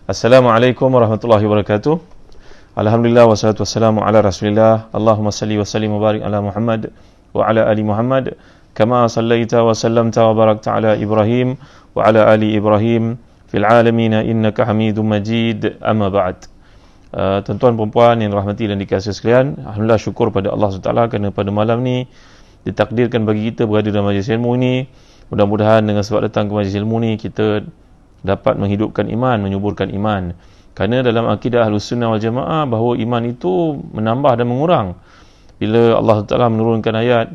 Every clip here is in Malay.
Assalamualaikum warahmatullahi wabarakatuh. Alhamdulillah wassalatu wassalamu ala Rasulillah. Allahumma salli wa sallim wa barik ala Muhammad wa ala ali Muhammad kama sallaita wa sallamta wa barakta ala Ibrahim wa ala ali Ibrahim fil alamin innaka Hamidum Majid. Amma ba'd. Tuan-tuan perempuan yang dirahmati dan dikasihi sekalian, alhamdulillah syukur pada Allah SWT kerana pada malam ni ditakdirkan bagi kita berada dalam majlis ilmu ini. Mudah-mudahan dengan sebab datang ke majlis ilmu ni kita dapat menghidupkan iman, menyuburkan iman. Kerana dalam akidah Ahlus Sunnah wal Jamaah bahawa iman itu menambah dan mengurang. Bila Allah Taala menurunkan ayat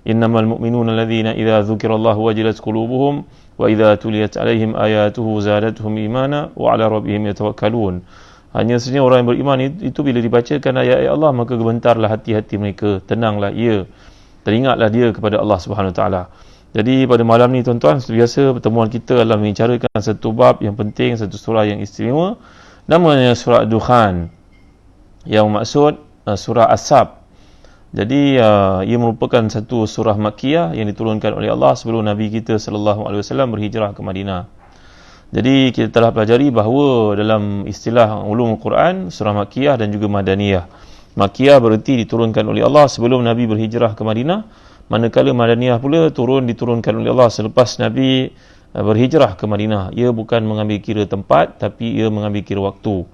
innamal mu'minuna alladhina idza dzukirallahu wajilat qulubuhum wa idza tuliyat alaihim ayatuhu zadatuhum imana wa ala rabbihim yatawakkalun. Hanya sahaja orang yang beriman itu bila dibacakan ayat-ayat Allah maka gementarlah hati-hati mereka, tenanglah ia, teringatlah dia kepada Allah Subhanahu Wa Taala. Jadi pada malam ni tuan-tuan, seperti biasa pertemuan kita adalah membicarakan satu bab yang penting, satu surah yang istimewa, namanya surah Dukhan, yang maksud surah As-Sab. Jadi ia merupakan satu surah Makkiyah yang diturunkan oleh Allah sebelum Nabi kita sallallahu alaihi wasallam berhijrah ke Madinah. Jadi kita telah pelajari bahawa dalam istilah ulumul Quran, surah Makkiyah dan juga Madaniyah. Makkiyah bererti diturunkan oleh Allah sebelum Nabi berhijrah ke Madinah. Manakala Madaniyah pula diturunkan oleh Allah selepas Nabi berhijrah ke Madinah. Ia bukan mengambil kira tempat, tapi ia mengambil kira waktu.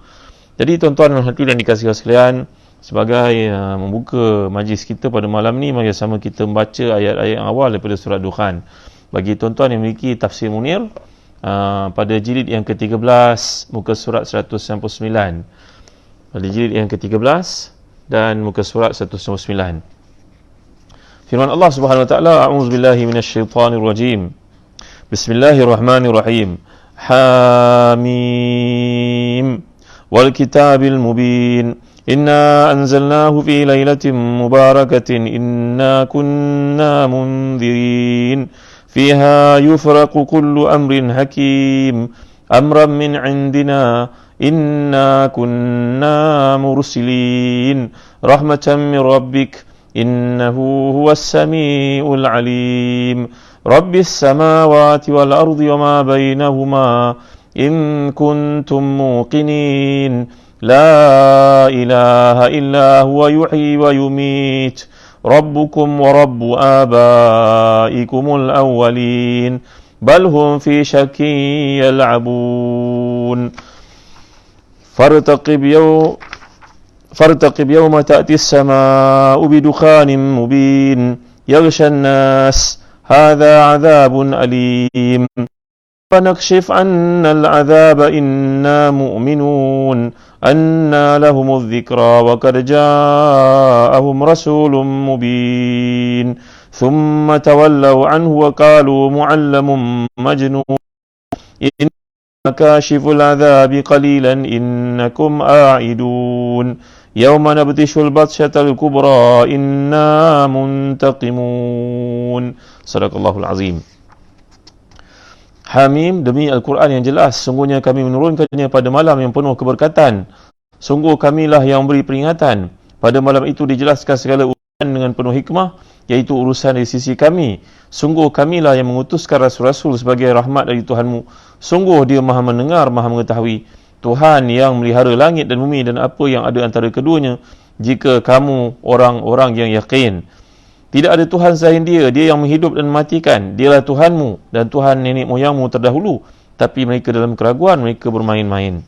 Jadi tuan-tuan dan hadirin yang dikasihi sekalian, sebagai membuka majlis kita pada malam ni, mari sama kita membaca ayat-ayat awal daripada surah Dukhan. Bagi tuan-tuan yang memiliki tafsir Munir, pada jilid yang ke-13, muka surat 199. Pada jilid yang ke-13 dan muka surat 199. Firman Allah Subhanahu wa taala, a'udzu billahi minasyaitonir rajim. Bismillahirrahmanirrahim. Hamim wal kitabil mubin. Inna anzalnahu fi lailatin mubarakatin inna kunna munzirin. Fiha yufraqu kullu amrin hakim. Amran min 'indina. Inna kunna mursilin. Rahmatan min rabbik. إنه هو السميع العليم رب السماوات والأرض وما بينهما إن كنتم موقنين لا إله إلا هو يحيي ويميت ربكم ورب آبائكم الأولين بل هم في شك يلعبون فارتقب يوم تأتي السماء بدخان مبين يغشى الناس هذا عذاب أليم فنكشف عنا العذاب إنا مؤمنون أنى لهم الذكرى وقد جاءهم رسول مبين ثم تولوا عنه وقالوا معلم مجنون إن كاشف العذاب قليلا إنكم آعدون يوم نبطش البطشة الكبرى إنا منتقمون. Sadaqallahul Azim. Hamim, demi Al-Quran yang jelas, sungguhnya kami menurunkannya pada malam yang penuh keberkatan. Sungguh kamilah yang beri peringatan. Pada malam itu dijelaskan segala urusan dengan penuh hikmah, iaitu urusan dari sisi kami. Sungguh kamilah yang mengutuskan rasul-rasul sebagai rahmat dari Tuhanmu. Sungguh dia maha mendengar, maha mengetahui. Tuhan yang melihara langit dan bumi dan apa yang ada antara keduanya, jika kamu orang-orang yang yakin. Tidak ada Tuhan selain dia, dia yang menghidup dan mematikan. Dialah Tuhanmu dan Tuhan nenek moyangmu terdahulu. Tapi mereka dalam keraguan, mereka bermain-main.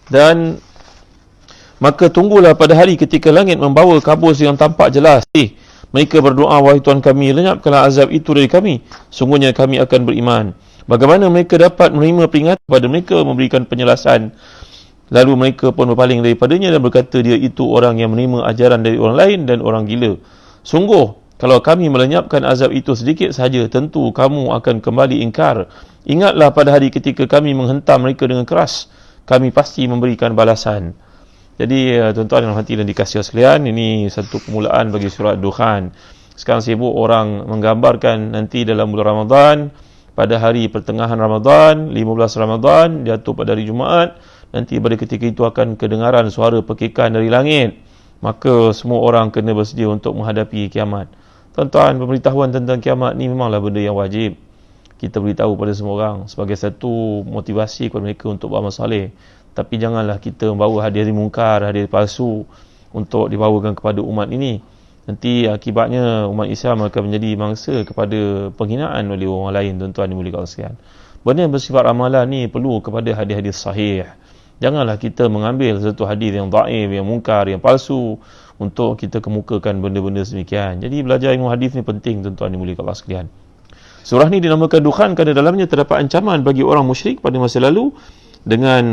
Dan maka tunggulah pada hari ketika langit membawa kabus yang tampak jelas. Mereka berdoa, wahai Tuhan kami, lenyapkanlah azab itu dari kami. Sungguhnya kami akan beriman. Bagaimana mereka dapat menerima peringatan pada mereka, memberikan penjelasan. Lalu mereka pun berpaling daripadanya dan berkata dia itu orang yang menerima ajaran dari orang lain dan orang gila. Sungguh, kalau kami melenyapkan azab itu sedikit sahaja, tentu kamu akan kembali ingkar. Ingatlah pada hari ketika kami menghentam mereka dengan keras. Kami pasti memberikan balasan. Jadi tuan-tuan yang hati dan dikasihi sekalian, ini satu permulaan bagi surah Dukhan. Sekarang sibuk orang menggambarkan nanti dalam bulan Ramadan, pada hari pertengahan Ramadan, 15 Ramadan, jatuh pada hari Jumaat, nanti pada ketika itu akan kedengaran suara pekikan dari langit. Maka semua orang kena bersedia untuk menghadapi kiamat. Tuan-tuan, pemberitahuan tentang kiamat ni memanglah benda yang wajib. kita beritahu pada semua orang sebagai satu motivasi kepada mereka untuk beramal soleh. Tapi janganlah kita membawa hadis mungkar, hadis palsu untuk dibawakan kepada umat ini. Nanti akibatnya umat Islam akan menjadi mangsa kepada penghinaan oleh orang lain, tuan-tuan dimuliakan sekalian. Benda yang bersifat ramalan ni perlu kepada hadis-hadis sahih. Janganlah kita mengambil satu hadis yang dhaif, yang mungkar, yang palsu untuk kita kemukakan benda-benda sedemikian. Jadi belajar ilmu hadis ni penting, tuan-tuan dimuliakan Allah sekalian. Surah ni dinamakan Dukhan kerana dalamnya terdapat ancaman bagi orang musyrik pada masa lalu dengan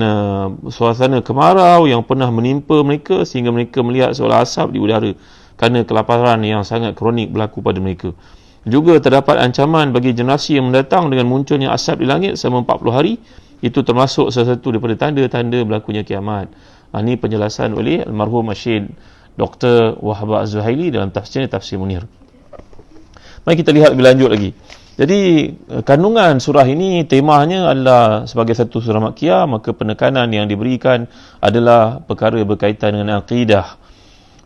suasana kemarau yang pernah menimpa mereka sehingga mereka melihat seolah asap di udara kerana kelaparan yang sangat kronik berlaku pada mereka. Juga terdapat ancaman bagi generasi yang mendatang dengan munculnya asap di langit selama 40 hari. Itu termasuk salah satu daripada tanda-tanda berlakunya kiamat. Ini penjelasan oleh almarhum Syekh Dr. Wahab Az-Zuhaili dalam tafsirnya Tafsir Munir. Mari kita lihat lebih lanjut lagi. Jadi kandungan surah ini temanya adalah sebagai satu surah Makkiyah, maka penekanan yang diberikan adalah perkara berkaitan dengan akidah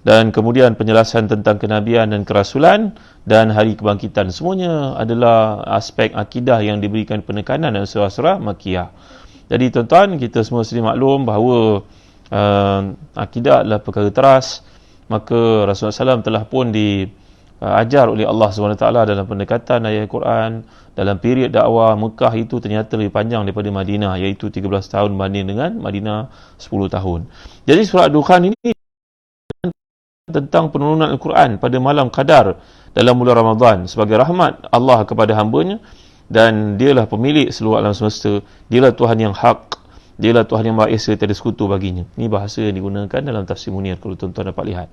dan kemudian penjelasan tentang kenabian dan kerasulan dan hari kebangkitan. Semuanya adalah aspek akidah yang diberikan penekanan dalam surah-surah Makkiyah. Jadi tuan-tuan, kita semua sedia maklum bahawa akidah adalah perkara teras, maka Rasulullah SAW telah pun ajar oleh Allah SWT dalam pendekatan ayat Quran. Dalam period dakwah Mekah itu ternyata lebih panjang daripada Madinah, iaitu 13 tahun banding dengan Madinah 10 tahun. Jadi surah Dukhan ini tentang penurunan Al-Quran pada malam Qadar dalam bulan Ramadan sebagai rahmat Allah kepada hamba-Nya, dan dialah pemilik seluruh alam semesta, dialah Tuhan yang hak, dialah Tuhan yang Maha Esa, tiada sekutu baginya. Ini bahasa yang digunakan dalam Tafsir Munir kalau tuan-tuan dapat lihat.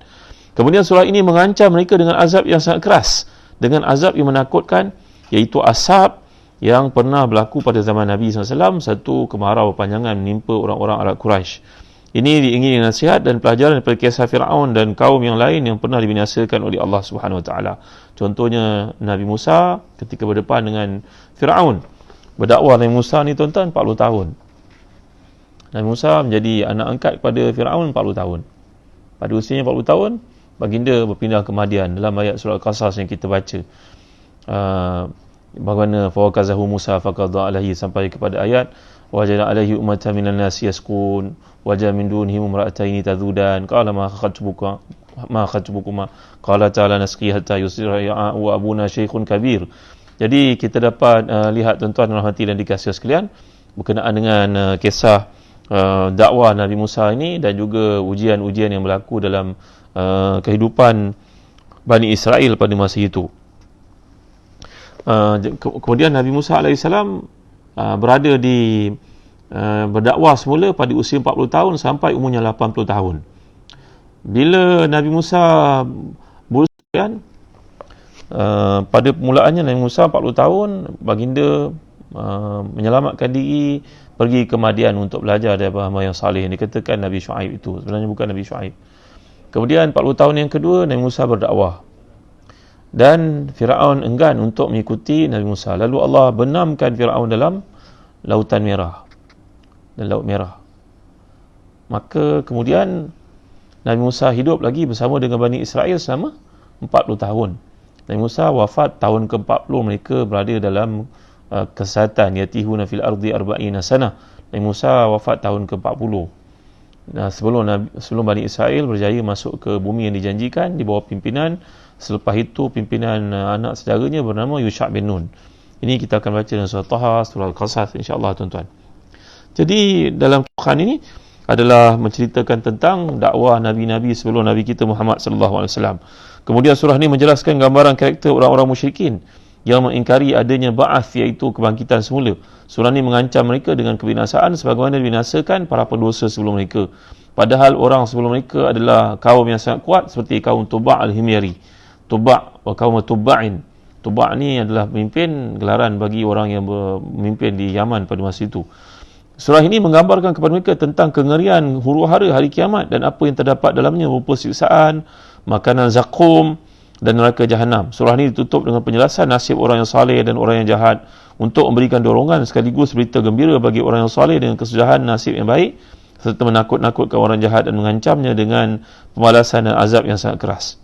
Kemudian surah ini mengancam mereka dengan azab yang sangat keras, dengan azab yang menakutkan, iaitu asap yang pernah berlaku pada zaman Nabi SAW, satu kemarau panjangan menimpa orang-orang Arab Quraisy. Ini diingini nasihat dan pelajaran daripada kisah Fir'aun dan kaum yang lain yang pernah dibinasakan oleh Allah Subhanahu Wa Taala. Contohnya Nabi Musa ketika berdepan dengan Fir'aun. Berdakwah Nabi Musa ni tuan-tuan 40 tahun. Nabi Musa menjadi anak angkat kepada Fir'aun 40 tahun. Pada usianya 40 tahun, baginda berpindah ke Madian. Dalam ayat surah Al-Qasas yang kita baca, bagaimana fawakazahu Musa faqadha alaihi sampai kepada ayat wajada alaihi ummatan minan nasi yaskun wajada min dunihim imra'ataini tazudan qala ma khatbukuma qala ta'ala nasqi hatta yusira wa abuna shaykhun kabir. Jadi kita dapat lihat tuan-tuan dan rahmati dan dikasihi sekalian berkenaan dengan kisah dakwah Nabi Musa ini dan juga ujian-ujian yang berlaku dalam kehidupan Bani Israel pada masa itu. Kemudian Nabi Musa AS berada di berdakwah semula pada usia 40 tahun sampai umurnya 80 tahun. Bila Nabi Musa berusia pada permulaannya Nabi Musa 40 tahun, baginda menyelamatkan diri pergi ke Madian untuk belajar daripada hamba yang saleh yang dikatakan Nabi Shu'aib itu. Sebenarnya bukan Nabi Shu'aib. Kemudian 40 tahun yang kedua Nabi Musa berdakwah dan Fir'aun enggan untuk mengikuti Nabi Musa. Lalu Allah benamkan Fir'aun dalam Lautan Merah dan Laut Merah. Maka kemudian Nabi Musa hidup lagi bersama dengan Bani Israel selama 40 tahun. Nabi Musa wafat tahun ke-40, mereka berada dalam kesesatan, yatihuna fil ardi arba'ina sanah. Nabi Musa wafat tahun ke-40. Nah, sebelum Bani Israel berjaya masuk ke bumi yang dijanjikan di bawah pimpinan, selepas itu pimpinan anak saudaranya bernama Yusha' bin Nun. Ini kita akan baca dalam surah Taha, surah Al-Qasas insya-Allah tuan-tuan. Jadi dalam Quran ini adalah menceritakan tentang dakwah nabi-nabi sebelum Nabi kita Muhammad sallallahu alaihi wasallam. Kemudian surah ini menjelaskan gambaran karakter orang-orang musyrikin yang mengingkari adanya ba'ath, iaitu kebangkitan semula. Surah ini mengancam mereka dengan kebinasaan sebagaimana dibinasakan para pendosa sebelum mereka. Padahal orang sebelum mereka adalah kaum yang sangat kuat seperti kaum Tuba' al-Himyari. Tuba' wa kaum Tuba'in. Tuba' ni adalah pemimpin, gelaran bagi orang yang memimpin di Yaman pada masa itu. Surah ini menggambarkan kepada mereka tentang kengerian huru-hara hari kiamat dan apa yang terdapat dalamnya berupa siksaan, makanan zakum dan neraka jahanam. Surah ini ditutup dengan penjelasan nasib orang yang saleh dan orang yang jahat untuk memberikan dorongan sekaligus berita gembira bagi orang yang saleh dengan kesudahan nasib yang baik, serta menakut-nakutkan orang jahat dan mengancamnya dengan pembalasan dan azab yang sangat keras.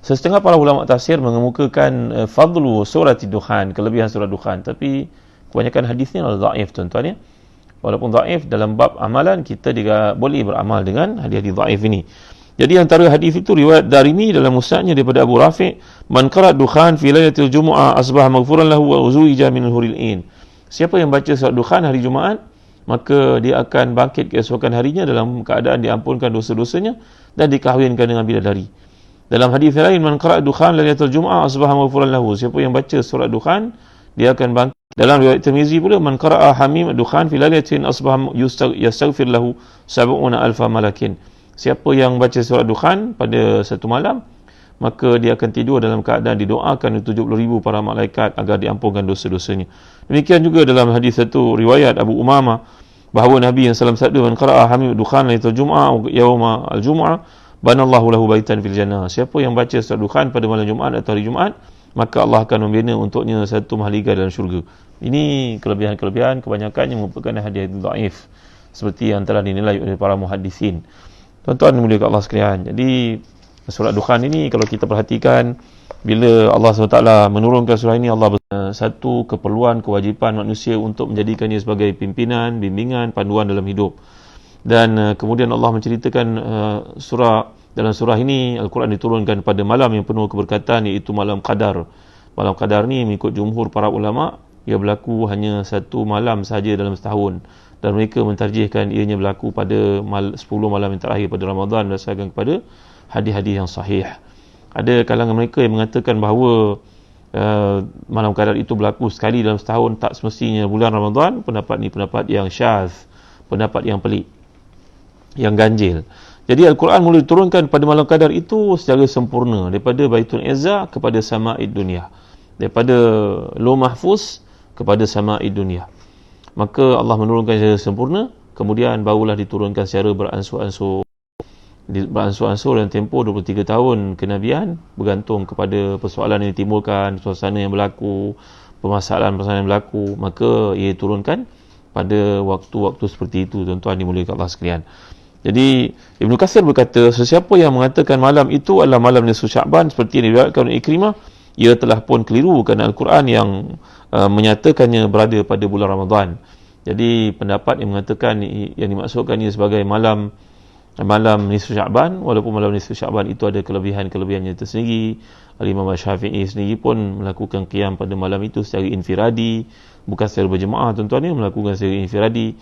Setengah para ulama tafsir mengemukakan fadlu surat Dukhan, kelebihan surat Dukhan, tapi kebanyakan hadisnya adalah dhaif tuan-tuan ya. Walaupun dhaif, dalam bab amalan kita juga boleh beramal dengan hadis-hadis dhaif ini. Jadi antara hadis itu riwayat Darimi dalam musnadnya daripada Abu Rafi', man qara Dukhan fi lailatul jumu'ah asbaha maghfuran lahu wa uzuija min huril ain. Siapa yang baca surat Dukhan hari Jumaat, maka dia akan bangkit keesokan harinya dalam keadaan diampunkan dosa-dosanya dan dikahwinkan dengan bidadari. Dalam hadis lain, man qara'a Dukhan lailatul jumu'ah asbaha maghfuran lahu. Siapa yang baca surat Dukhan, dia akan bangkit. Dalam riwayat Tirmizi pula, man qara'a Hamim Dukhan fi lailatin asbaha yastaghfir lahu 70,000 malakin. Siapa yang baca surat Dukhan pada satu malam, maka dia akan tidur dalam keadaan didoakan 70,000 para malaikat agar diampunkan dosa-dosanya. Demikian juga dalam hadis satu riwayat Abu Umamah bahawa Nabi SAW sabda, man qara'a Hamim Dukhan lailatul jumu'ah yauma al-jumu'ah banallahu lahu baitan fil jannah. Siapa yang baca surat Dukhan pada malam Jumaat atau hari Jumaat, maka Allah akan membina untuknya satu mahligai dalam syurga. Ini kelebihan-kelebihan, kebanyakannya merupakan hadis dhaif seperti yang telah dinilai oleh para muhaddisin. Tuan-tuan dimuliakan Allah sekalian. Jadi surat Dukhan ini kalau kita perhatikan, bila Allah SWT menurunkan surah ini, Allah satu keperluan, kewajipan manusia untuk menjadikannya sebagai pimpinan, bimbingan, panduan dalam hidup. Dan kemudian Allah menceritakan dalam surah ini Al-Quran diturunkan pada malam yang penuh keberkatan, iaitu malam Qadar. Malam Qadar ni mengikut jumhur para ulama, ia berlaku hanya satu malam sahaja dalam setahun, dan mereka mentarjihkan ianya berlaku pada 10 malam yang terakhir pada Ramadan berdasarkan kepada hadis-hadis yang sahih. Ada kalangan mereka yang mengatakan bahawa malam Qadar itu berlaku sekali dalam setahun, tak semestinya bulan Ramadan. Pendapat ni pendapat yang syadz, pendapat yang pelik, yang ganjil. Jadi Al-Quran mula diturunkan pada malam Qadar itu secara sempurna, daripada Baitul Izzah kepada Sama'id Dunia, daripada Lauh Mahfuz kepada Sama'id Dunia. Maka Allah menurunkan secara sempurna, kemudian barulah diturunkan secara beransur-ansur dan tempoh 23 tahun kenabian, bergantung kepada persoalan yang ditimbulkan, suasana yang berlaku, permasalahan-permasalahan yang berlaku, maka ia turunkan pada waktu-waktu seperti itu. Tuan-tuan dimuliakan Allah sekalian. Jadi Ibn Katsir berkata, sesiapa yang mengatakan malam itu adalah malam nisfu Sya'ban seperti yang diriwayatkan oleh Ikrimah, ia telah pun keliru kerana Al-Quran yang menyatakannya berada pada bulan Ramadan. Jadi pendapat yang mengatakan yang dimaksudkan ia sebagai malam nisfu Sya'ban, walaupun malam nisfu Sya'ban itu ada kelebihan-kelebihannya tersendiri. Al-Imam Syafi'i sendiri pun melakukan qiyam pada malam itu secara infiradi, bukan secara berjemaah. Tuan-tuan ni melakukan secara infiradi,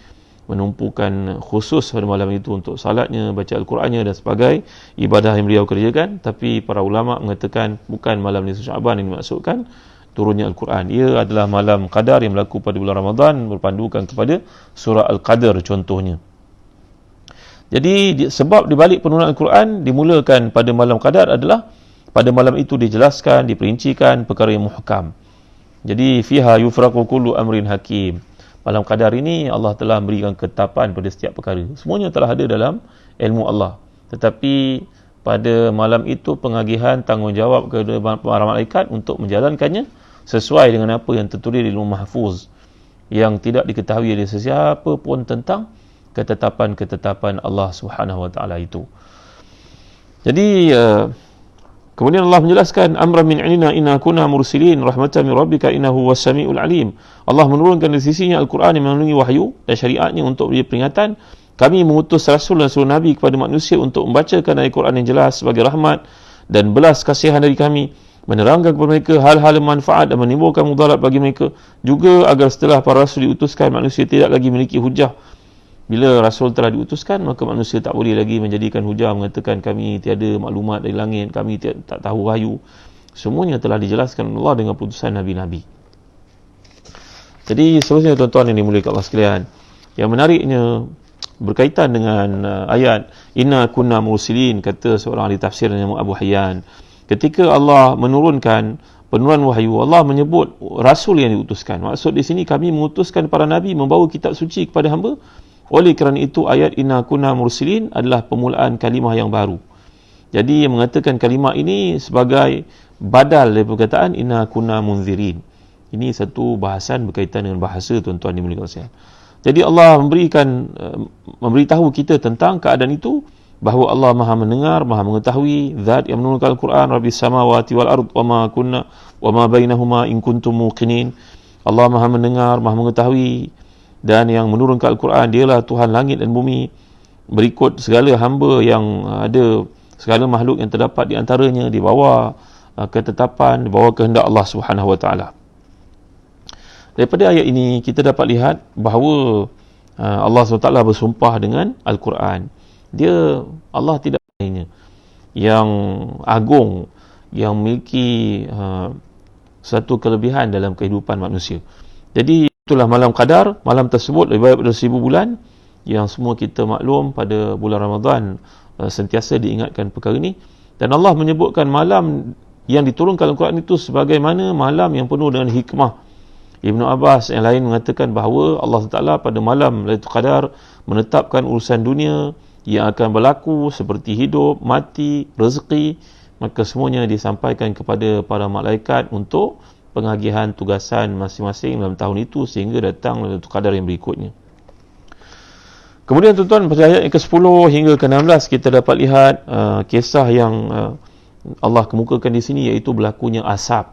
menumpukan khusus pada malam itu untuk salatnya, baca Al-Qurannya dan sebagai ibadah yang beliau kerjakan. Tapi para ulama mengatakan bukan malam nisfu Sya'ban yang dimaksudkan turunnya Al-Quran. Ia adalah malam Qadar yang berlaku pada bulan Ramadan, berpandukan kepada surah Al-Qadar contohnya. Jadi sebab dibalik penurunan Al-Quran dimulakan pada malam Qadar adalah pada malam itu dijelaskan, diperincikan perkara yang muhkam. Jadi fiha yufraqu kullu amrin hakim. Malam Qadar ini Allah telah memberikan ketetapan pada setiap perkara. Semuanya telah ada dalam ilmu Allah. Tetapi pada malam itu pengagihan tanggungjawab kepada para malaikat untuk menjalankannya sesuai dengan apa yang tertulis di Lauh Mahfuz, yang tidak diketahui oleh sesiapa pun tentang ketetapan-ketetapan Allah Subhanahu wa taala itu. Jadi kemudian Allah menjelaskan, amra min indina inna kunna mursilin rahmatan min rabbika innahu was-sami'ul alim. Allah menurunkan dari sisinya Al-Quran yang mengandungi wahyu dan syariatnya untuk beri peringatan. Kami mengutus rasul dan seluruh nabi kepada manusia untuk membacakan Al-Quran yang jelas sebagai rahmat dan belas kasihan dari kami, menerangkan kepada mereka hal-hal manfaat dan menimbulkan mudarat bagi mereka, juga agar setelah para rasul diutuskan, manusia tidak lagi memiliki hujah. Bila rasul telah diutuskan, maka manusia tak boleh lagi menjadikan hujah mengatakan kami tiada maklumat dari langit, kami tak tahu wahyu. Semuanya telah dijelaskan Allah dengan putusan nabi-nabi. Jadi seterusnya tuan-tuan yang dimuliakan Allah sekalian, yang menariknya berkaitan dengan ayat inna kunna mursilin, kata seorang ahli tafsir nama Abu Hayyan, ketika Allah menurunkan penurunan wahyu, Allah menyebut rasul yang diutuskan. Maksud di sini, kami mengutuskan para nabi membawa kitab suci kepada hamba. Oleh kerana itu ayat inna kunna mursilin adalah permulaan kalimah yang baru. Jadi yang mengatakan kalimah ini sebagai badal dari perkataan inna kunna munzirin. Ini satu bahasan berkaitan dengan bahasa, tuan-tuan dimuliakan sekalian. Jadi Allah memberitahu kita tentang keadaan itu bahawa Allah Maha mendengar, Maha mengetahui, zat yang menurunkan Al-Quran, Rabbis samawati wal ard wa ma bainahuma in kuntum muqinin. Allah Maha mendengar, Maha mengetahui, dan yang menurunkan Al-Quran dialah Tuhan langit dan bumi, berikut segala hamba yang ada, segala makhluk yang terdapat di antaranya, di bawah ketetapan, di bawah kehendak Allah Subhanahu wa taala. Daripada ayat ini kita dapat lihat bahawa Allah SWT bersumpah dengan Al-Quran. Allah tidak lainnya yang agung, yang memiliki satu kelebihan dalam kehidupan manusia. Jadi itulah malam qadar. Malam tersebut lebih baik daripada 1000 bulan, yang semua kita maklum pada bulan Ramadan sentiasa diingatkan perkara ini. Dan Allah menyebutkan malam yang diturunkan Al-Quran itu sebagaimana malam yang penuh dengan hikmah. Ibnu Abbas yang lain mengatakan bahawa Allah Taala pada malam Lailatul Qadar menetapkan urusan dunia yang akan berlaku seperti hidup, mati, rezeki, maka semuanya disampaikan kepada para malaikat untuk pengagihan tugasan masing-masing dalam tahun itu sehingga datang Lailatul Qadar yang berikutnya. Kemudian tuan-tuan, pada ayat yang ke-10 hingga ke-16 kita dapat lihat kisah yang Allah kemukakan di sini, iaitu berlakunya asap.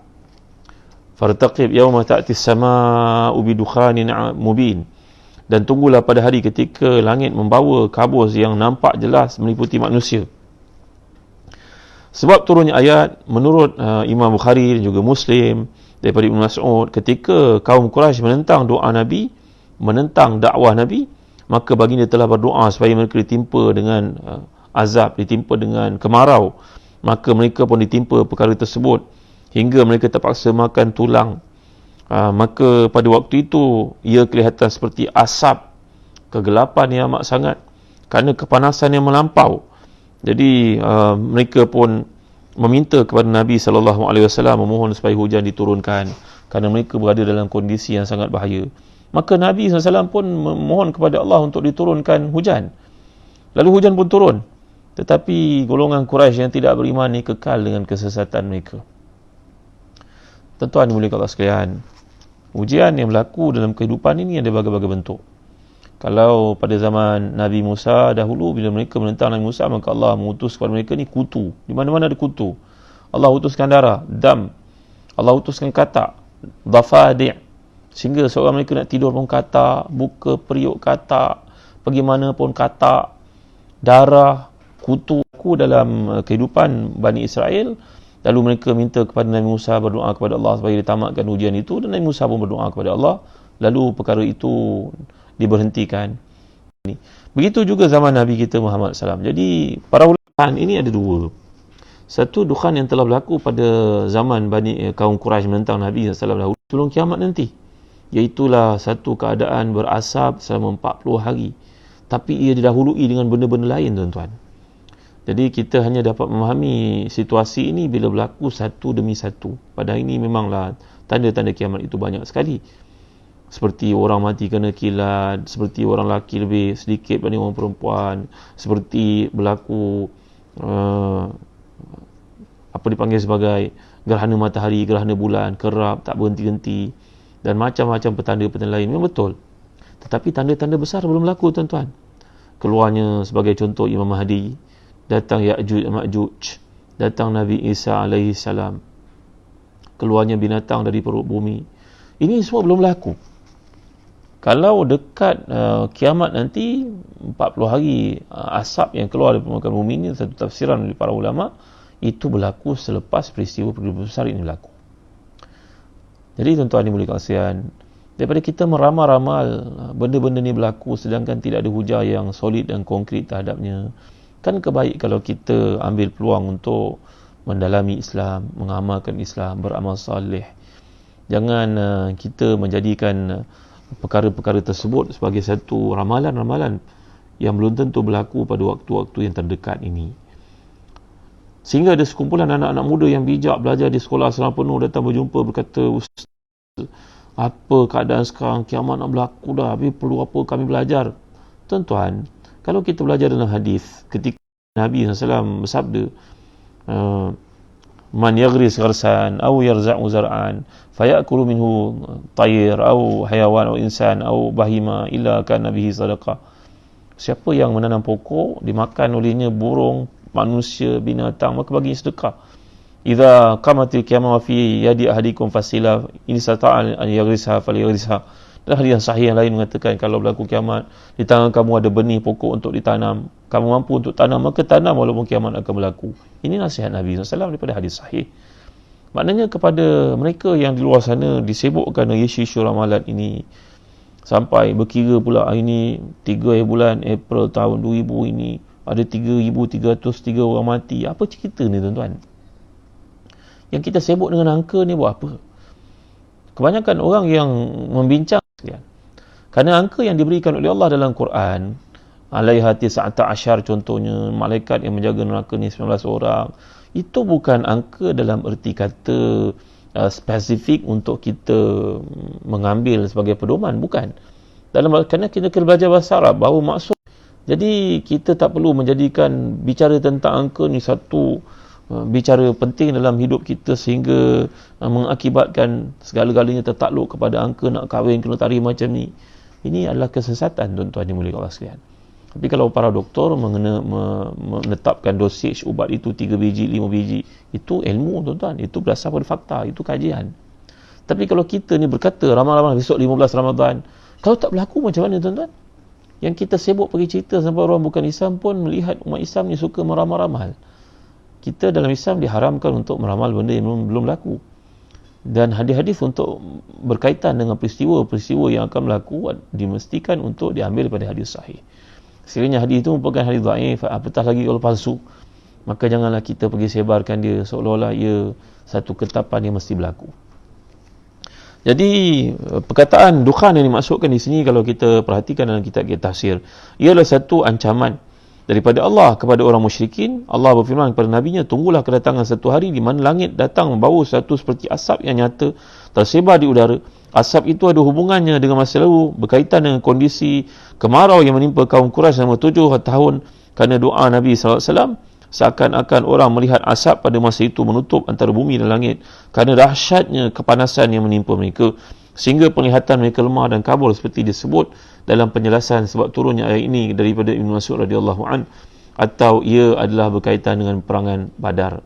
Fartaqib yawma ta'ti as-samaa'u bidukhanin mubin. Dan tunggulah pada hari ketika langit membawa kabus yang nampak jelas meliputi manusia. Sebab turunnya ayat, menurut Imam Bukhari dan juga Muslim daripada Ibn Mas'ud, ketika kaum Quraisy menentang doa Nabi, menentang dakwah Nabi, maka baginda telah berdoa supaya mereka ditimpa dengan azab, ditimpa dengan kemarau. Maka mereka pun ditimpa perkara tersebut hingga mereka terpaksa makan tulang. Maka pada waktu itu ia kelihatan seperti asap, kegelapan yang amat sangat kerana kepanasan yang melampau. Jadi mereka pun meminta kepada Nabi SAW memohon supaya hujan diturunkan kerana mereka berada dalam kondisi yang sangat bahaya. Maka Nabi SAW pun memohon kepada Allah untuk diturunkan hujan. Lalu hujan pun turun. Tetapi golongan Quraisy yang tidak beriman ini kekal dengan kesesatan mereka. Tuan-tuan dimuliakan Allah sekalian, ujian yang berlaku dalam kehidupan ini ada berbagai-bagai bentuk. Kalau pada zaman Nabi Musa dahulu, bila mereka menentang Nabi Musa, maka Allah mengutus kepada mereka ni kutu. Di mana-mana ada kutu. Allah utuskan darah, dam. Allah utuskan katak, dhafadi'. Sehingga seorang mereka nak tidur pun katak, buka periuk katak, pergi mana pun katak, darah, kutu. Dalam kehidupan Bani Israel, lalu mereka minta kepada Nabi Musa, berdoa kepada Allah supaya ditamatkan ujian itu, dan Nabi Musa pun berdoa kepada Allah, lalu perkara itu diberhentikan. Begitu juga zaman Nabi kita Muhammad SAW. Jadi para ulama ini ada dua. Satu, dukhan yang telah berlaku pada zaman kaum Quraisy menentang Nabi SAW dahulu sebelum kiamat nanti, iaitulah satu keadaan berasap selama 40 hari. Tapi ia didahului dengan benda-benda lain, tuan-tuan. Jadi kita hanya dapat memahami situasi ini bila berlaku satu demi satu. Pada hari ini memanglah tanda-tanda kiamat itu banyak sekali. Seperti orang mati kena kilat, seperti orang lelaki lebih sedikit berbanding orang perempuan, seperti berlaku apa dipanggil sebagai gerhana matahari, gerhana bulan, kerap, tak berhenti-henti, dan macam-macam petanda-petanda lain. Memang betul. Tetapi tanda-tanda besar belum berlaku, tuan-tuan. Keluarnya sebagai contoh Imam Mahdi, datang Ya'juj Ma'juj, datang Nabi Isa alaihi salam, keluarnya binatang dari perut bumi. Ini semua belum berlaku. Kalau dekat kiamat nanti 40 hari asap yang keluar dari permukaan bumi ini, satu tafsiran dari para ulama, itu berlaku selepas peristiwa besar ini berlaku. Jadi tuan-tuan dimuliakan sekalian, daripada kita meramal-ramal benda-benda ini berlaku sedangkan tidak ada hujah yang solid dan konkret terhadapnya, kan kebaik kalau kita ambil peluang untuk mendalami Islam, mengamalkan Islam, beramal salih. Jangan kita menjadikan perkara-perkara tersebut sebagai satu ramalan-ramalan yang belum tentu berlaku pada waktu-waktu yang terdekat ini. Sehingga ada sekumpulan anak-anak muda yang bijak belajar di sekolah selama penuh datang berjumpa berkata, "Ustaz, apa keadaan sekarang? Kiamat nak berlaku dah. Habis perlu apa kami belajar?" Tuan-tuan, kalau kita belajar dalam hadis, ketika Nabi SAW bersabda, "Man yaghris gharsan aw yarza'u zar'an fayakulu minhu tayr aw hayawan aw insan aw bahima illa kana bihi sadaqah." Siapa yang menanam pokok, dimakan olehnya burung, manusia, binatang, maka baginya sedekah. Idza qamatil qiyamah fi yadi ahadikum fasila in sata'al an yaghrisha falyaghrishha. Dan hadis yang sahih yang lain mengatakan, kalau berlaku kiamat, di tangan kamu ada benih pokok untuk ditanam, kamu mampu untuk tanam, maka tanam walaupun kiamat akan berlaku. Ini nasihat Nabi SAW daripada hadis sahih. Maknanya kepada mereka yang di luar sana disibukkan dengan isu-isu ramalan ini, sampai berkira pula ini 3 bulan April tahun 2000 ini ada 3,303 orang mati. Apa cerita ni tuan-tuan? Yang kita sibuk dengan angka ni buat apa? Kebanyakan orang yang membincang sekalian, kerana angka yang diberikan oleh Allah dalam Quran, alaiha tis'ata asyar contohnya, malaikat yang menjaga neraka ni 19 orang, itu bukan angka dalam erti kata spesifik untuk kita mengambil sebagai pedoman, bukan. Kerana kita kena belajar bahasa Arab bahawa maksud. Jadi kita tak perlu menjadikan bicara tentang angka ni satu bicara penting dalam hidup kita sehingga mengakibatkan segala-galanya tertakluk kepada angka, nak kahwin kena tarikh macam ni. Ini adalah kesesatan tuan-tuan dimulai Allah sekalian. Tapi kalau para doktor menetapkan dosage ubat itu 3 biji, 5 biji, itu ilmu tuan-tuan, itu berdasar pada fakta, itu kajian. Tapi kalau kita ni berkata ramal-ramal besok 15 Ramadan, kalau tak berlaku macam mana tuan-tuan? Yang kita sibuk pergi cerita sampai orang bukan Islam pun melihat umat Islam ni suka meramal-ramal. Kita dalam Islam diharamkan untuk meramal benda yang belum berlaku. Dan hadis-hadis untuk berkaitan dengan peristiwa-peristiwa yang akan berlaku dimestikan untuk diambil daripada hadis sahih. Sekiranya hadis itu merupakan hadis dhaif, apatah lagi kalau palsu, maka janganlah kita pergi sebarkan dia seolah-olah ia satu ketetapan yang mesti berlaku. Jadi perkataan dukhan yang dimaksudkan di sini, kalau kita perhatikan dalam kitab-kitab tafsir, ialah satu ancaman daripada Allah kepada orang musyrikin. Allah berfirman kepada Nabi-Nya, tunggulah kedatangan satu hari di mana langit datang membawa satu seperti asap yang nyata tersebar di udara. Asap itu ada hubungannya dengan masa lalu, berkaitan dengan kondisi kemarau yang menimpa kaum Quraisy selama 7 tahun kerana doa Nabi SAW. Seakan-akan orang melihat asap pada masa itu menutup antara bumi dan langit kerana dahsyatnya kepanasan yang menimpa mereka, sehingga penglihatan mereka lemah dan kabur, seperti disebut dalam penjelasan sebab turunnya ayat ini daripada Ibn Mas'ud radhiyallahu an, atau ia adalah berkaitan dengan perangan Badar.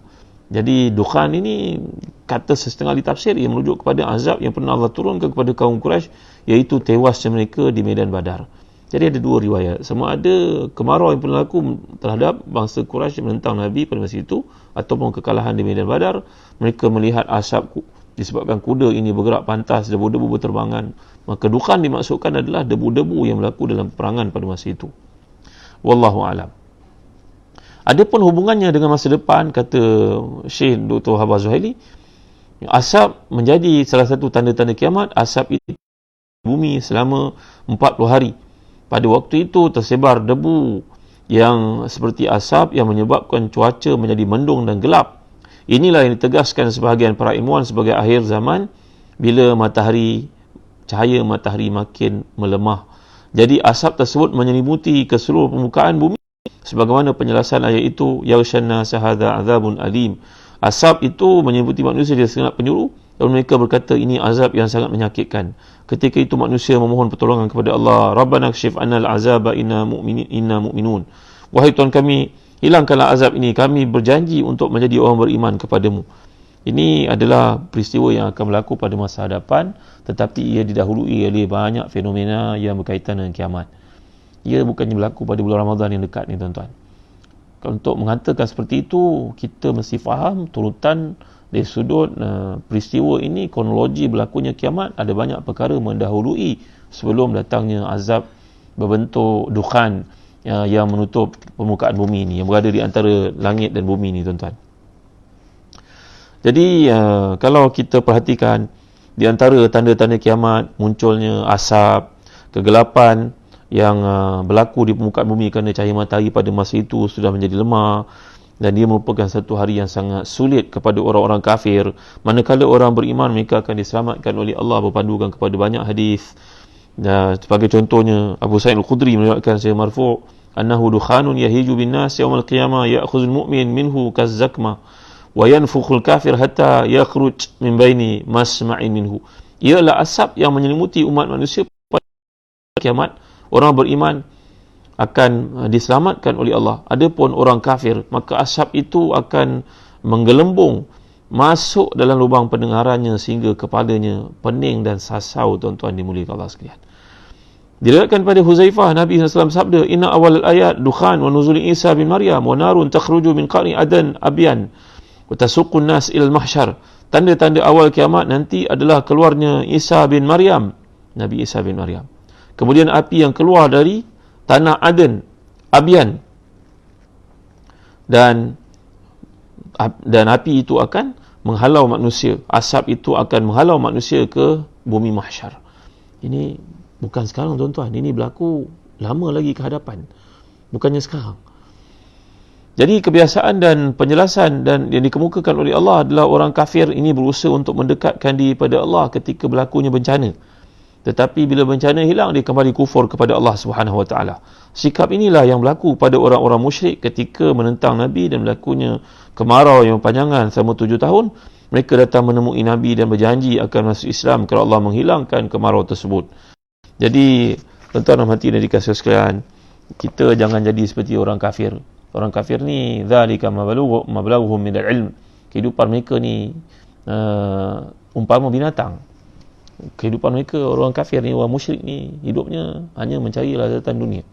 Jadi dukhan ini kata setengah ditafsir ia merujuk kepada azab yang pernah Allah turunkan kepada kaum Quraisy, iaitu tewasnya mereka di medan Badar. Jadi ada dua riwayat, sama ada kemarau yang pernah berlaku terhadap bangsa Quraisy yang menentang Nabi pada masa itu, ataupun kekalahan di medan Badar. Mereka melihat asap disebabkan kuda ini bergerak pantas, debu-debu berterbangan. Maka dukhan dimaksudkan adalah debu-debu yang berlaku dalam perangan pada masa itu. Wallahu a'lam. Adapun hubungannya dengan masa depan, kata Syekh Dr. Habaz Zuhaili, asap menjadi salah satu tanda-tanda kiamat. Asap itu bumi selama 40 hari. Pada waktu itu tersebar debu yang seperti asap yang menyebabkan cuaca menjadi mendung dan gelap. Inilah yang ditegaskan sebahagian para ilmuwan sebagai akhir zaman, bila cahaya matahari makin melemah. Jadi asap tersebut menyelimuti ke seluruh permukaan bumi, sebagaimana penjelasan ayat itu, yaghshanna sahadha azabun alim. Asap itu menyelimuti manusia dia sangat penyuruh, dan mereka berkata ini azab yang sangat menyakitkan. Ketika itu manusia memohon pertolongan kepada Allah, Rabbana kshif annal azaba inna mu'minun. Wahai Tuhan kami, hilangkanlah azab ini, kami berjanji untuk menjadi orang beriman kepadamu. Ini adalah peristiwa yang akan berlaku pada masa hadapan, tetapi ia didahului oleh banyak fenomena yang berkaitan dengan kiamat. Ia bukannya berlaku pada bulan Ramadan yang dekat ni tuan-tuan. Untuk mengatakan seperti itu, kita mesti faham turutan dari sudut peristiwa ini, kronologi berlakunya kiamat. Ada banyak perkara mendahului sebelum datangnya azab berbentuk dukhan yang menutup permukaan bumi ini, yang berada di antara langit dan bumi ini tuan-tuan. Jadi kalau kita perhatikan, di antara tanda-tanda kiamat munculnya asap, kegelapan yang berlaku di permukaan bumi kerana cahaya matahari pada masa itu sudah menjadi lemah, dan dia merupakan satu hari yang sangat sulit kepada orang-orang kafir. Manakala orang beriman, mereka akan diselamatkan oleh Allah berpandukan kepada banyak hadis. Sebagai contohnya, Abu Sa'id Al-Khudri meriwayatkan secara marfu', annahu dukhanun yahiju bin nas yawmal qiyamah ya'khudhul mu'min minhu kazzakma wa yanfukhul kafir hatta yakhruj min baini masma'in minhu. Ialah asap yang menyelimuti umat manusia pada kiamat. Orang beriman akan diselamatkan oleh Allah. Adapun orang kafir, maka asap itu akan menggelembung masuk dalam lubang pendengarannya sehingga kepalanya pening dan sasau. Tuan-tuan dimuliakan Allah sekalian. Diriwayatkan pada Huzaifah, Nabi SAW sabda, inna awal ayat dukhan wa nuzuli Isa bin Maryam wa narun takhruju min qari adan abyan wa tasuqqun nas ilal mahsyar. Tanda-tanda awal kiamat nanti adalah keluarnya Isa bin Maryam, Nabi Isa bin Maryam. Kemudian api yang keluar dari tanah Aden, Abyan. Dan api itu akan menghalau manusia. Asap itu akan menghalau manusia ke bumi mahsyar. Ini bukan sekarang tuan-tuan, ini berlaku lama lagi ke hadapan, bukannya sekarang. Jadi kebiasaan dan penjelasan dan yang dikemukakan oleh Allah adalah orang kafir ini berusaha untuk mendekatkan diri pada Allah ketika berlakunya bencana. Tetapi bila bencana hilang, dia kembali kufur kepada Allah Subhanahu Wa Taala. Sikap inilah yang berlaku pada orang-orang musyrik ketika menentang Nabi dan berlakunya kemarau yang berpanjangan selama 7 tahun. Mereka datang menemui Nabi dan berjanji akan masuk Islam kalau Allah menghilangkan kemarau tersebut. Jadi, tuan-tuan dan hati dan dikasih sekalian, kita jangan jadi seperti orang kafir. Orang kafir ni, dzalika mablaghuhum min al-ilm. Kehidupan mereka ni umpama binatang. Kehidupan mereka, orang kafir ni, orang musyrik ni, hidupnya hanya mencari lazatan dunia.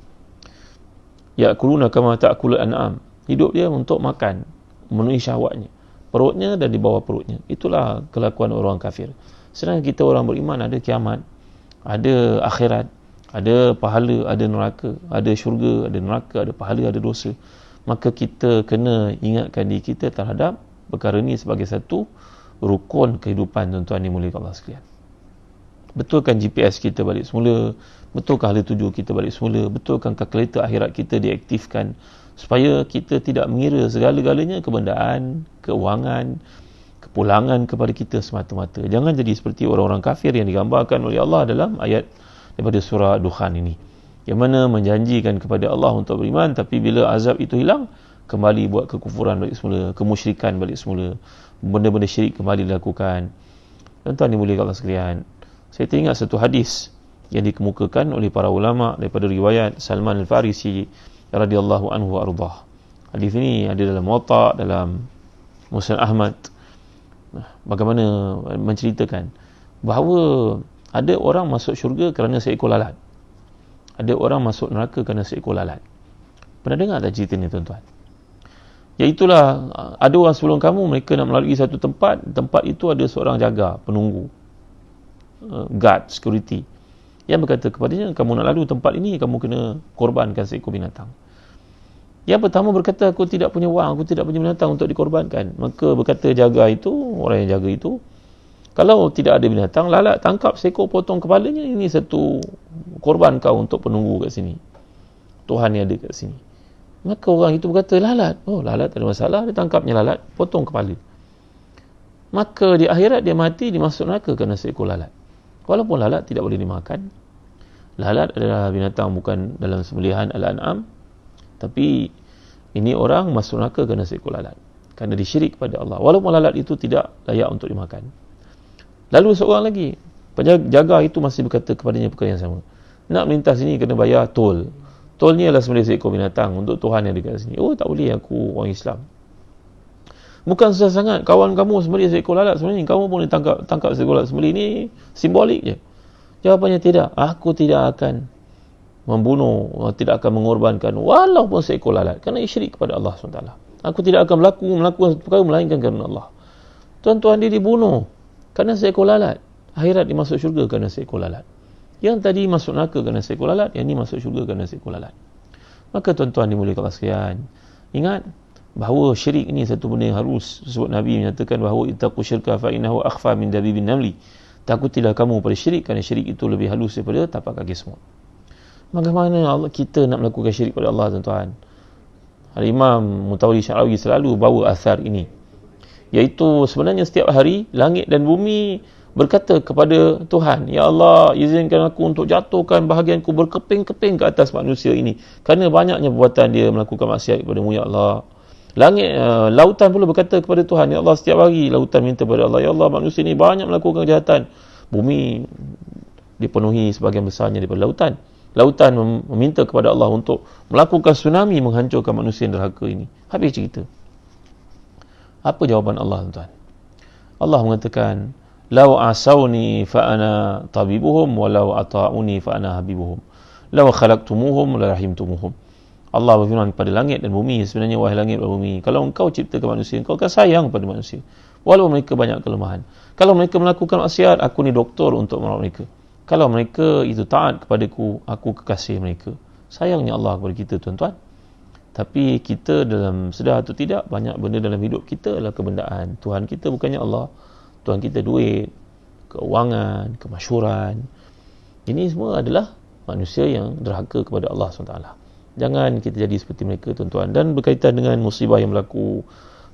Ya'kuluna kama ta'kulul an'am. Hidup dia untuk makan, memenuhi syahwatnya, perutnya dan di bawah perutnya. Itulah kelakuan orang kafir. Sedangkan kita orang beriman, ada kiamat, ada akhirat, ada pahala, ada neraka, ada syurga, ada neraka, ada pahala, ada dosa. Maka kita kena ingatkan diri kita terhadap perkara ini sebagai satu rukun kehidupan, tuan-tuan dimuliakan Allah sekalian. Betulkan GPS kita balik semula, betulkan hala tuju kita balik semula, betulkan kalkulator akhirat kita diaktifkan supaya kita tidak mengira segala-galanya kebendaan, keuangan, kepulangan kepada kita semata-mata. Jangan jadi seperti orang-orang kafir yang digambarkan oleh Allah dalam ayat daripada surah Dukhan ini, yang mana menjanjikan kepada Allah untuk beriman, tapi bila azab itu hilang, kembali buat kekufuran balik semula, kemusyrikan balik semula, benda-benda syirik kembali dilakukan. Tuan-tuan dimuliakan Allah sekalian, saya teringat satu hadis yang dikemukakan oleh para ulama daripada riwayat Salman Al-Farisi radhiyallahu anhu ardhah. Hadis ini ada dalam Muwatta, dalam Musnad Ahmad. Bagaimana menceritakan bahawa ada orang masuk syurga kerana seekor lalat, ada orang masuk neraka kerana seekor lalat. Pernah dengar tak cerita ni tuan-tuan? Iaitulah, ada orang sebelum kamu, mereka nak melalui satu tempat itu ada seorang jaga, penunggu, guard, security, yang berkata kepadanya, kamu nak lalu tempat ini, kamu kena korbankan seekor binatang. Yang pertama berkata, aku tidak punya wang, aku tidak punya binatang untuk dikorbankan. Maka berkata jaga itu, orang yang jaga itu, kalau tidak ada binatang, lalat tangkap seekor, potong kepalanya, ini satu korban kau untuk penunggu kat sini, Tuhan yang ada kat sini. Maka orang itu berkata, lalat, oh lalat tak ada masalah, dia tangkapnya lalat, potong kepala. Maka di akhirat dia mati, dimasuk neraka kerana seekor lalat. Walaupun lalat tidak boleh dimakan, lalat adalah binatang bukan dalam sembelihan al-an'am, tapi ini orang masuk neraka kerana seekor lalat, kerana disyirik kepada Allah, walaupun lalat itu tidak layak untuk dimakan. Lalu seorang lagi, penjaga itu masih berkata kepadanya perkara yang sama, nak melintas sini kena bayar tol. Tol ni adalah sembelih seekor binatang untuk Tuhan yang dekat sini. Oh tak boleh, aku orang Islam. Bukan susah sangat, kawan kamu sembelih seekor lalat, sebenarnya kamu boleh tangkap seekor lalat. Sembelih ni simbolik je. Jawapannya tidak, aku tidak akan membunuh, tidak akan mengorbankan walaupun seekor lalat, kerana syirik kepada Allah SWT. Aku tidak akan melakukan perkara melainkan kerana Allah. Tuan-tuan, dia dibunuh kerana seekor lalat, akhirat dia masuk syurga kerana seekor lalat. Yang tadi masuk neraka kerana seekor lalat, yang ni masuk syurga kerana seekor lalat. Maka tuan-tuan dimuliakan Allah sekalian, ingat bahawa syirik ini satu benda yang harus. Sebab Nabi menyatakan bahawa ittaqu syirka fa innahu akhfa min dabibin namli. Takutilah kamu pada syirik, kerana syirik itu lebih halus daripada tapak kaki semut. Bagaimana kita nak melakukan syirik pada Allah, tuan-tuan? Al-Imam Mutawalli Syarawi selalu bawa asar ini, iaitu sebenarnya setiap hari langit dan bumi berkata kepada Tuhan, ya Allah, izinkan aku untuk jatuhkan bahagianku berkeping-keping ke atas manusia ini, kerana banyaknya perbuatan dia melakukan maksiat kepadamu, ya Allah. Langit, lautan pula berkata kepada Tuhan, ya Allah, setiap hari lautan minta kepada Allah, ya Allah, manusia ini banyak melakukan kejahatan. Bumi dipenuhi sebahagian besarnya daripada lautan. lautan meminta kepada Allah untuk melakukan tsunami menghancurkan manusia yang derhaka ini. Habis cerita. Apa jawapan Allah, tuan-tuan? Allah mengatakan, "Law asawni fa ana tabibuhum wa law ata'uni fa ana habibuhum. Law khalaqtumuhum la rahimtumuhum." Allah berfirman kepada langit dan bumi, sebenarnya wahai langit dan bumi, kalau engkau ciptakan manusia, engkau akan sayang pada manusia, walaupun mereka banyak kelemahan. Kalau mereka melakukan maksiat, aku ni doktor untuk merawat mereka. Kalau mereka itu taat kepadaku, aku kekasih mereka. Sayangnya Allah kepada kita, tuan-tuan. Tapi kita dalam sedar atau tidak, banyak benda dalam hidup kita adalah kebendaan. Tuhan kita bukannya Allah. Tuhan kita duit, keuangan, kemasyhuran. Ini semua adalah manusia yang derhaka kepada Allah SWT. Jangan kita jadi seperti mereka, tuan-tuan. Dan berkaitan dengan musibah yang berlaku,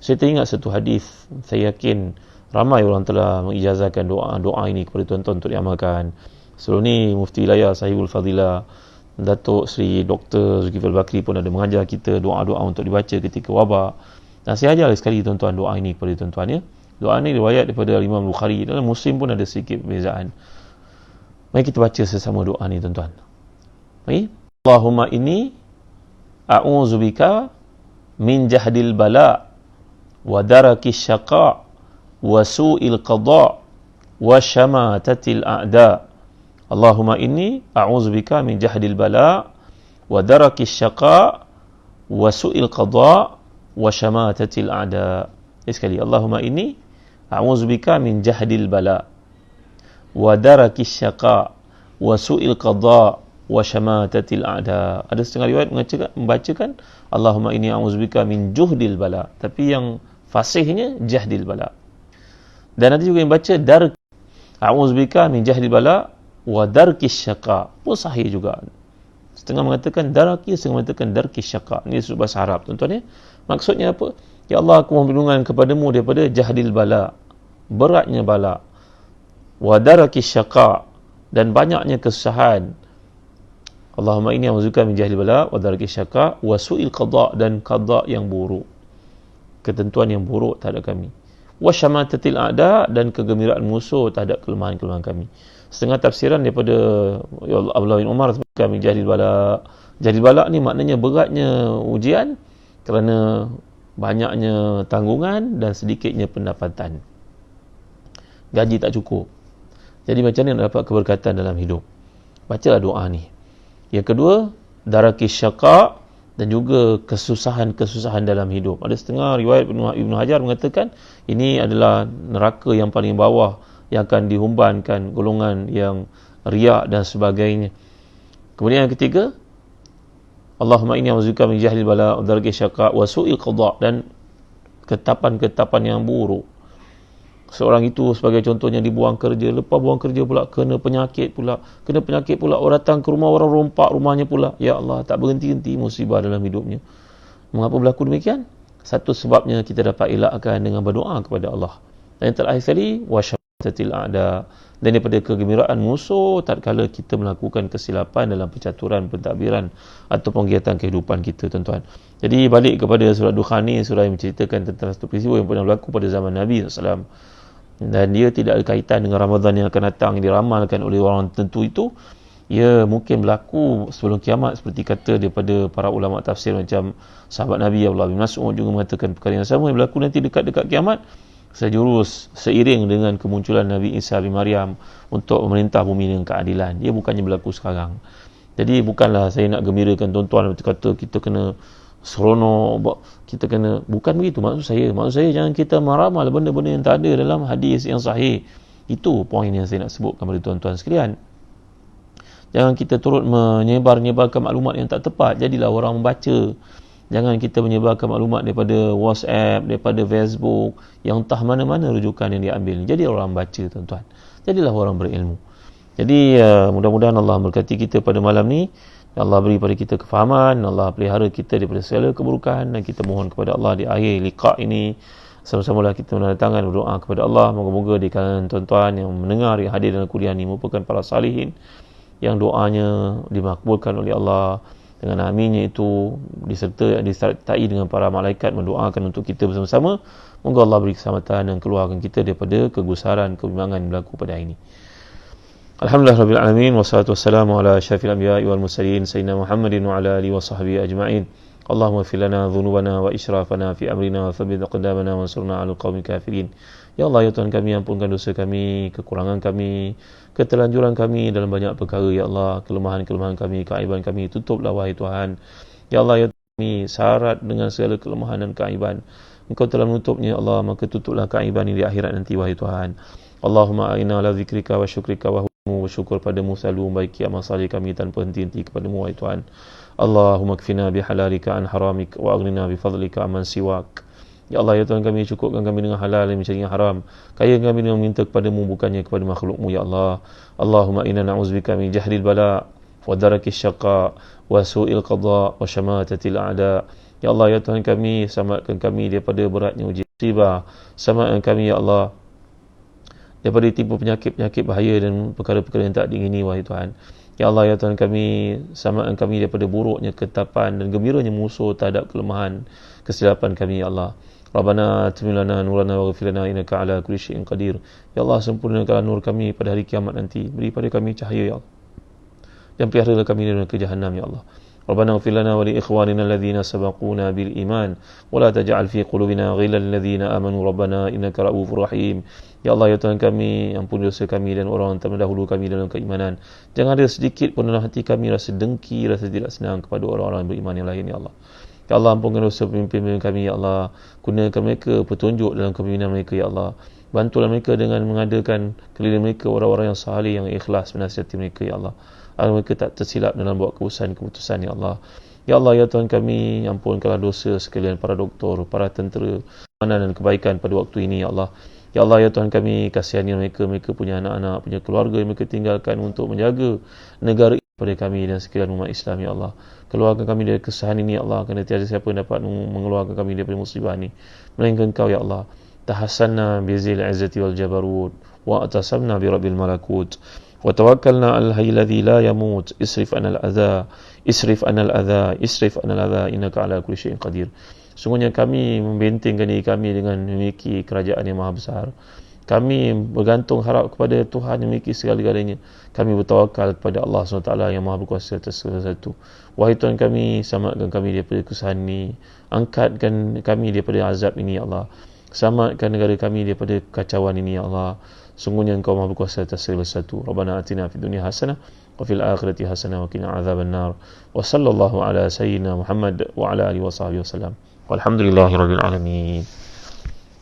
saya teringat satu hadis. Saya yakin ramai orang telah mengijazahkan doa ini kepada tuan-tuan untuk diamalkan. Sebelum ni Mufti Wilayah Sahibul Fadilah Datuk Seri Dr. Zulkifli Bakri pun ada mengajar kita doa-doa untuk dibaca ketika wabak. Dan saya ajar sekali tuan-tuan doa ini kepada tuan-tuan ya. Doa ini riwayat daripada Imam Bukhari. Dalam Muslim pun ada sedikit perbezaan. Mari kita baca sesama doa ni, tuan-tuan. Mari. Allahumma inni a'udzubika min jahdil bala wa darakis syaqa wa su'il qada wa syamatatil a'da. Allahumma inni a'udzubika min jahdil bala wa darakis syaqa wa su'il qada wa syamatatil a'da. Sekali, Allahumma inni a'udzubika min jahdil bala wa darakis syaqa wa su'il qada wa syamatatil a'da. Ada setengah riwayat membacakan Allahumma inni a'udzubika min juhdil bala, tapi yang fasihnya jahdil bala. Dan ada juga yang baca a'udzubika min jahdil bala wa darkis syaqa, pun sahih juga. Setengah mengatakan daraki, setengah mengatakan darkis syaqa. Ini sudut bahasa Arab, tuan-tuan ya. Maksudnya apa? Ya Allah, aku mohon perlindungan kepadamu daripada jahdil bala, beratnya bala, wa darkis syaqa, dan banyaknya kesusahan. Allahumma inni a'udzubika min jahdil bala wa darkis syaqa wa su'il qada, dan qada yang buruk, ketentuan yang buruk terhadap kami. Wa syamatatil a'da, dan kegembiraan musuh terhadap kelemahan-kelemahan kami. Setengah tafsiran daripada Abdullah bin Umar sebutkan jahdil bala. Jahdil bala ni maknanya beratnya ujian kerana banyaknya tanggungan dan sedikitnya pendapatan. Gaji tak cukup. Jadi macam mana nak dapat keberkatan dalam hidup? Bacalah doa ni. Yang kedua, darakis syaqa, dan juga kesusahan-kesusahan dalam hidup. Ada setengah riwayat Ibnu Hajar mengatakan ini adalah neraka yang paling bawah, yang akan dihumbankan golongan yang riak dan sebagainya. Kemudian yang ketiga, Allahumma inni a'udzubika min jahlil bala wa darkis syaqa wa su'il qada, dan ketapan-ketapan yang buruk. Seorang itu sebagai contohnya dibuang kerja, lepas buang kerja pula kena penyakit pula, orang datang ke rumah, orang rompak rumahnya pula. Ya Allah, tak berhenti-henti musibah dalam hidupnya. Mengapa berlaku demikian? Satu sebabnya kita dapat elakkan dengan berdoa kepada Allah. Dan yang terakhir sekali, wasyamatatil a'da, dan daripada kegembiraan musuh tatkala kita melakukan kesilapan dalam pencaturan, pentadbiran ataupun kegiatan kehidupan kita, tuan-tuan. Jadi balik kepada surah Dukhan ni, surah yang menceritakan tentang satu peristiwa yang pernah berlaku pada zaman Nabi SAW, dan dia tidak ada kaitan dengan Ramadan yang akan datang, yang diramalkan oleh orang tertentu itu. Ia mungkin berlaku sebelum kiamat, seperti kata daripada para ulama tafsir macam sahabat Nabi Abdullah bin Mas'ud juga mengatakan perkara yang sama yang berlaku nanti dekat-dekat kiamat, sejurus seiring dengan kemunculan Nabi Isa bin Maryam untuk memerintah bumi dengan keadilan. Dia bukannya berlaku sekarang. Jadi bukanlah saya nak gembirakan tuan-tuan kata kita kena seronok, kita kena, bukan begitu maksud saya jangan kita meramal benda-benda yang tak ada dalam hadis yang sahih. Itu poin yang saya nak sebutkan kepada tuan-tuan sekalian. Jangan kita turut menyebarkan maklumat yang tak tepat. Jadilah orang membaca. Jangan kita menyebarkan maklumat daripada WhatsApp, daripada Facebook, yang entah mana-mana rujukan yang diambil. Jadi orang baca, tuan-tuan. Jadilah orang berilmu. Jadi mudah-mudahan Allah memberkati kita pada malam ni. Allah beri pada kita kefahaman, Allah pelihara kita daripada segala keburukan, dan kita mohon kepada Allah di akhir liqa ini sama-samalah kita menandatangkan berdoa kepada Allah, moga-moga di kalangan tuan-tuan yang mendengar, yang hadir dalam kuliah ini merupakan para salihin yang doanya dimakbulkan oleh Allah, dengan aminnya itu disertai dengan para malaikat mendoakan untuk kita bersama-sama. Moga Allah beri keselamatan dan keluarkan kita daripada kegusaran, kebimbangan yang berlaku pada hari ini. Alhamdulillah Rabbil Alamin, wassalatu wassalamu ala asyrafil anbiya'i wal mursalin sayyidina Muhammadin wa ala alihi wa sahbihi ajma'in. Allahumma ighfir lana dhunubana wa israfana fi amrina wa thabbit aqdamana wa ansurna 'alal qaumil kafirin. Ya Allah, ya Tuhan kami, ampunkan dosa kami, kekurangan kami, keterlanjuran kami dalam banyak perkara. Ya Allah, kelemahan-kelemahan kami, keaiban kami, tutuplah wahai Tuhan. Ya Allah, ya Tuhan kami, syarat dengan segala kelemahan dan keaiban, Engkau telah menutupnya. Ya Allah, maka tutuplah keaiban ini di akhirat nanti wahai Tuhan. Allahumma a'inna ala zikrika wa syukrika wa bersyukur padamu, selalu membaiki amal salih kami tanpa henti-henti kepadamu wahai Tuhan. Allahumma kfina bihalalika an haramik wa aghnina bifadlika amman siwak. Ya Allah, ya Tuhan kami, cukupkan kami dengan halal dan mencari yang haram. Kaya kami dengan meminta kepadamu, bukannya kepada makhlukmu. Ya Allah. Allahumma inna na'udzubika min jahdil bala wa darakis syaqa wa su'il qada wa syamatatil a'da. Ya Allah, ya Tuhan kami, selamatkan kami daripada beratnya ujian musibah. Selamatkan kami, Ya Allah, daripada tipu penyakit-penyakit bahaya dan perkara-perkara yang tak diingini wahai Tuhan. Ya Allah, ya Tuhan kami, selamatkan kami daripada buruknya ketapan dan gembiranya musuh terhadap kelemahan kesilapan kami. Ya Allah. Rabbana atim lana nurana waghfir lana innaka ala kulli syai'in qadir. Ya Allah, sempurnakanlah nur kami pada hari kiamat nanti. Beri pada kami cahaya, Ya Allah, dan peliharalah kami dari neraka Jahannam. Ya Allah. ربنا اغفر لنا ولإخواننا الذين سبقونا بالإيمان ولا تجعل في قلوبنا غلا للذين آمنوا ربنا إنك رؤوف رحيم. Ya Allah, ya Tuhan kami, ampuni dosa kami dan orang terdahulu kami dalam keimanan. Jangan ada sedikit pun dalam hati kami rasa dengki, rasa tidak senang kepada orang-orang beriman yang lain. Ya Allah. Ya Allah, ampunkan dosa pemimpin kami. Ya Allah, gunakan mereka petunjuk dalam kepimpinan mereka. Ya Allah, bantulah mereka dengan mengadakan keliling mereka orang-orang yang salih, yang ikhlas menasihati mereka. Ya Allah, agar mereka tak tersilap dalam buat keputusan-keputusan. Ya Allah. Ya Allah, ya Tuhan kami, ampunkanlah dosa sekalian para doktor, para tentera, keamanan dan kebaikan pada waktu ini. Ya Allah. Ya Allah, ya Tuhan kami, kasihani mereka punya anak-anak, punya keluarga yang mereka tinggalkan untuk menjaga negara ini pada kami dan sekalian umat Islam. Ya Allah, keluarkan kami dari kesusahan ini. Ya Allah, kerana tiada siapa yang dapat mengeluarkan kami daripada musibah ini melainkan Engkau. Ya Allah. Tahassanna bizil izzati wal jabarut wa atasamna bi rabbil malakut wa tawakkalna al hayy alladhi la yamut isrif anal adha innaka ala kulli syai'in qadir. Sungguhnya kami membentengkan diri kami dengan memiliki kerajaan yang maha besar. Kami bergantung harap kepada Tuhan yang memiliki segala-galanya. Kami bertawakal kepada Allah SWT yang maha berkuasa atas segala sesuatu. Wahai Tuhan kami, selamatkan kami daripada kesusahan ini. Angkatkan kami daripada azab ini, Ya Allah. Selamatkan negara kami daripada kacauan ini, Ya Allah. Sungguhnya Engkau maha berkuasa atas segala sesuatu. Rabbana atina fid dunya hasanah wa fil akhirati hasanah wa qina adzaban nar. Wa sallallahu ala sayyidina Muhammad wa ala alihi wa sahbihi wasallam. Walhamdulillahirabbil alamin.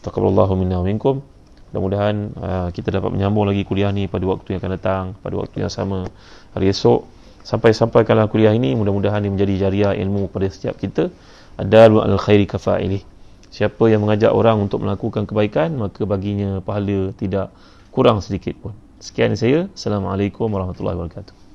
Taqabbalallahu minna wa minkum. Mudah-mudahan kita dapat menyambung lagi kuliah ni pada waktu yang akan datang, pada waktu yang sama hari esok. Sampai-sampaikanlah kuliah ini, mudah-mudahan ini menjadi jariah ilmu pada setiap kita. Adalu al khairi kafa'ilih. Siapa yang mengajak orang untuk melakukan kebaikan, maka baginya pahala tidak kurang sedikit pun. Sekian dari saya. Assalamualaikum warahmatullahi wabarakatuh.